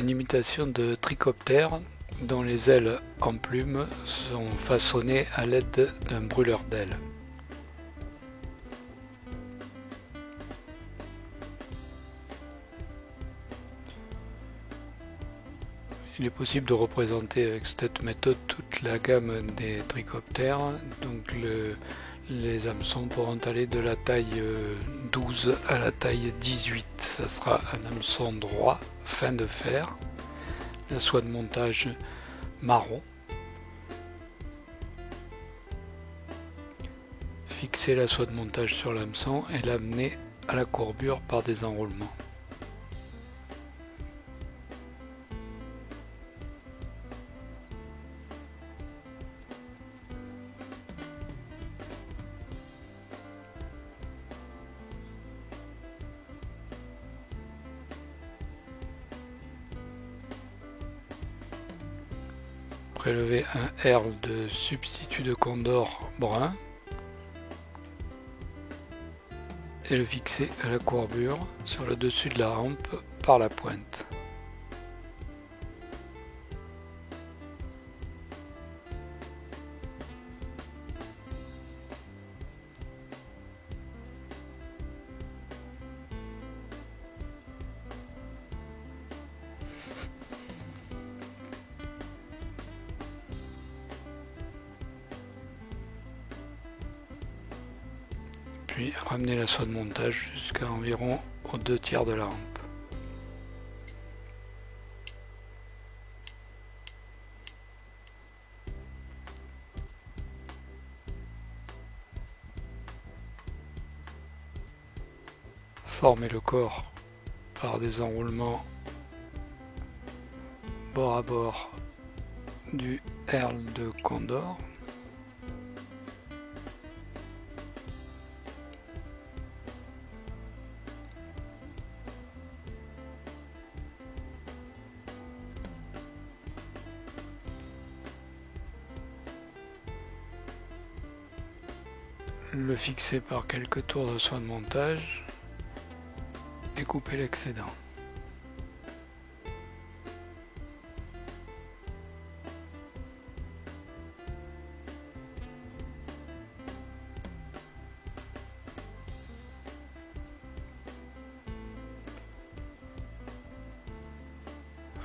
une imitation de trichoptère dont les ailes en plumes sont façonnées à l'aide d'un brûleur d'ailes. Il est possible de représenter avec cette méthode toute la gamme des trichoptères. Donc les hameçons pourront aller de la taille 12 à la taille 18. Ça sera un hameçon droit, fin de fer, la soie de montage marron. Fixer la soie de montage sur l'hameçon et l'amener à la courbure par des enroulements. Prélever un herle de substitut de Condor brun et le fixer à la courbure sur le dessus de la rampe par la pointe. Puis ramener la soie de montage jusqu'à environ aux 2/3 de la rampe. Former le corps par des enroulements bord à bord du herle de Condor. Le fixer par quelques tours de soie de montage et couper l'excédent.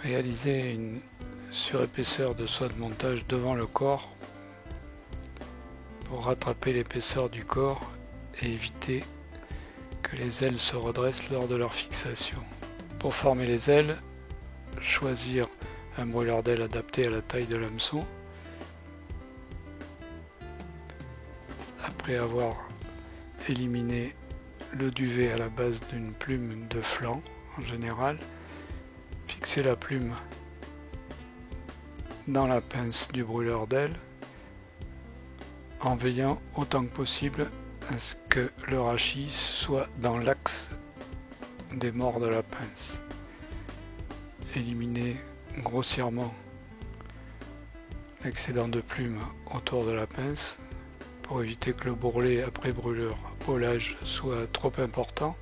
Réaliser une surépaisseur de soie de montage devant le corps pour rattraper l'épaisseur du corps et éviter que les ailes se redressent lors de leur fixation. Pour former les ailes, choisir un brûleur d'ailes adapté à la taille de l'hameçon. Après avoir éliminé le duvet à la base d'une plume de flanc en général, fixer la plume dans la pince du brûleur d'ailes en veillant autant que possible à ce que le rachis soit dans l'axe des mords de la pince. Éliminer grossièrement l'excédent de plume autour de la pince pour éviter que le bourrelet après brûlage soit trop important.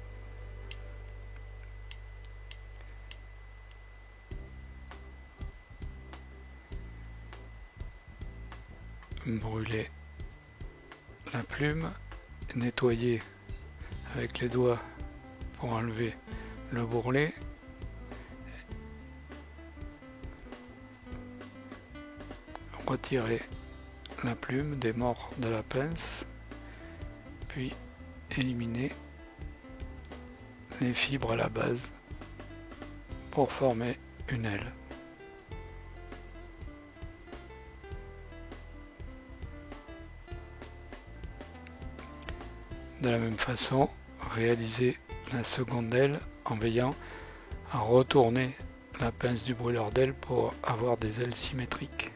Brûler la plume, nettoyer avec les doigts pour enlever le bourrelet, retirer la plume des mords de la pince, puis éliminer les fibres à la base pour former une aile. De la même façon, réaliser la seconde aile en veillant à retourner la pince du brûleur d'aile pour avoir des ailes symétriques.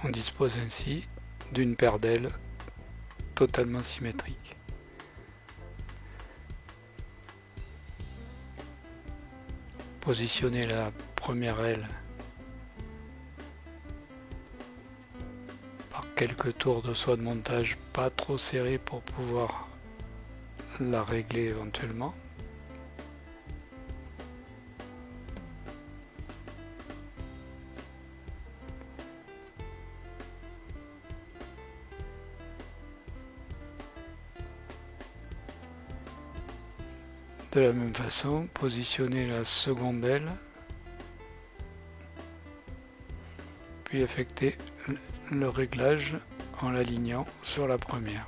On dispose ainsi d'une paire d'ailes totalement symétrique. Positionnez la première aile par quelques tours de soie de montage, pas trop serré pour pouvoir la régler éventuellement. De la même façon, positionnez la seconde aile, puis effectuez le réglage en l'alignant sur la première.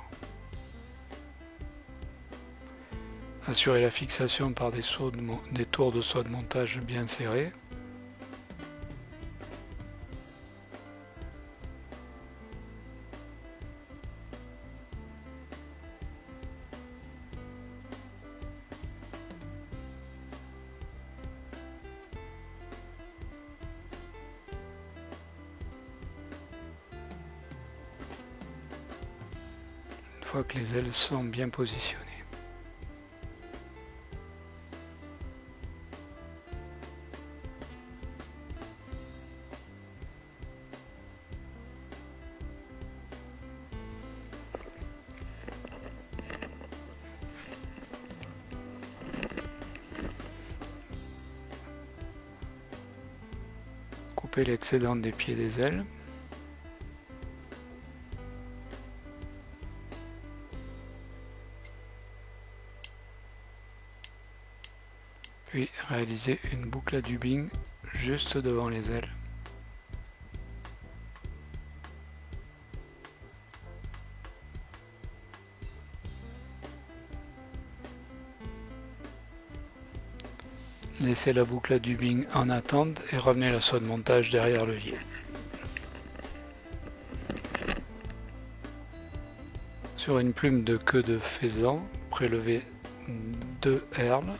Assurez la fixation par des tours de soie de montage bien serrés. Une fois que les ailes sont bien positionnées. Coupez l'excédent des pieds des ailes. Puis réalisez une boucle à dubbing juste devant les ailes. Laissez la boucle à dubbing en attente et ramenez la soie de montage derrière l'œillet. Sur une plume de queue de faisan, prélevez 2 herles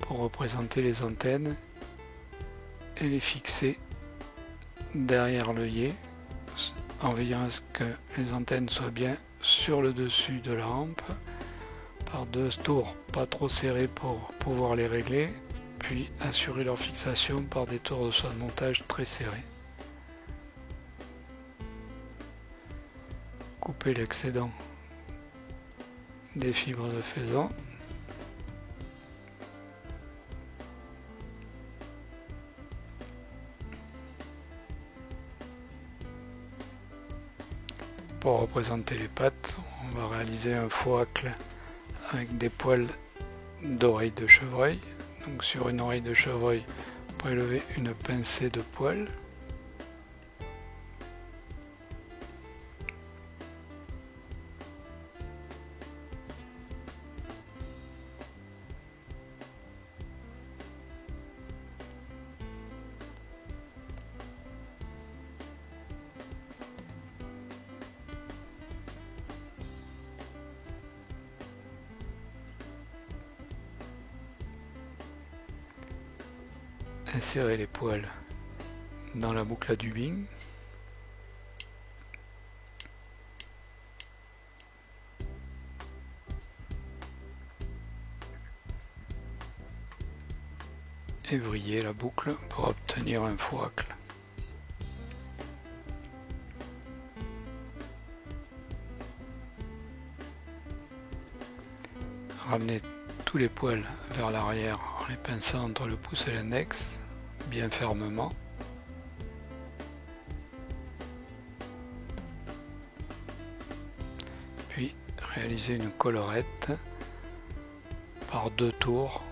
pour représenter les antennes et les fixer derrière l'œillet en veillant à ce que les antennes soient bien sur le dessus de la hampe par 2 tours pas trop serrés pour pouvoir les régler, puis assurer leur fixation par des tours de soie de montage très serrés. Coupez l'excédent des fibres de faisan. Pour représenter les pattes, on va réaliser un faux-hacle avec des poils d'oreille de chevreuil. Donc sur une oreille de chevreuil, prélevez une pincée de poils. Insérez les poils dans la boucle à dubbing. Et vrillez la boucle pour obtenir un faux-hacle. Ramenez tous les poils vers l'arrière en les pinçant entre le pouce et l'index, bien fermement. Puis réalisez une collerette par 2 tours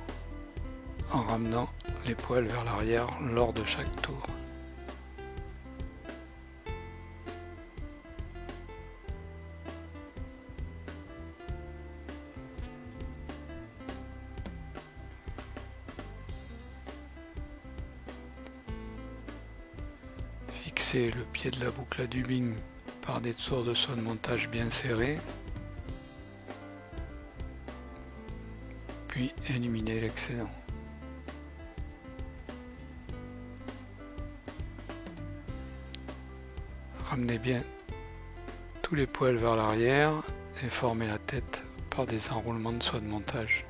en ramenant les poils vers l'arrière lors de chaque tour. Fixez le pied de la boucle à dubbing par des tours de soie de montage bien serrés, puis éliminez l'excédent. Ramenez bien tous les poils vers l'arrière et formez la tête par des enroulements de soie de montage.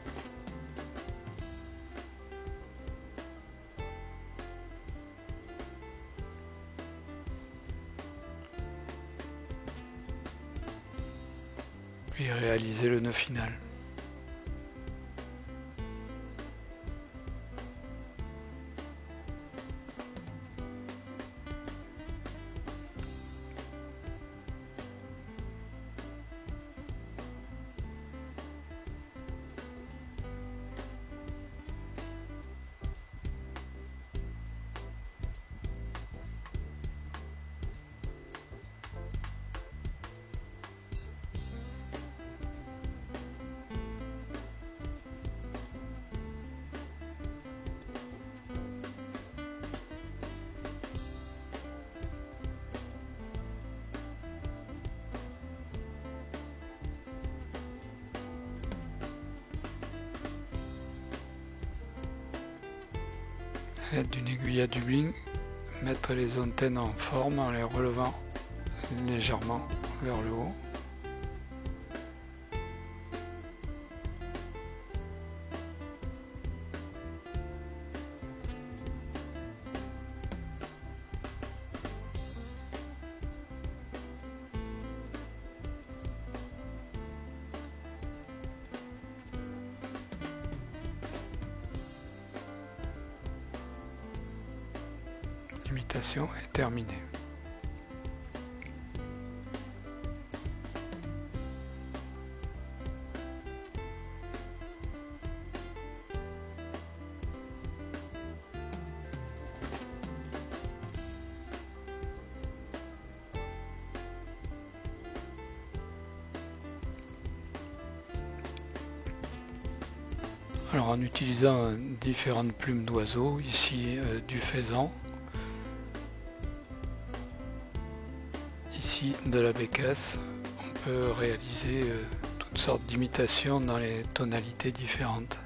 Puis réalisez le nœud final. À l'aide d'une aiguille à Dublin, mettre les antennes en forme en les relevant légèrement vers le haut. L'imitation est terminée. Alors en utilisant différentes plumes d'oiseaux, ici du faisan, ici de la bécasse, on peut réaliser toutes sortes d'imitations dans les tonalités différentes.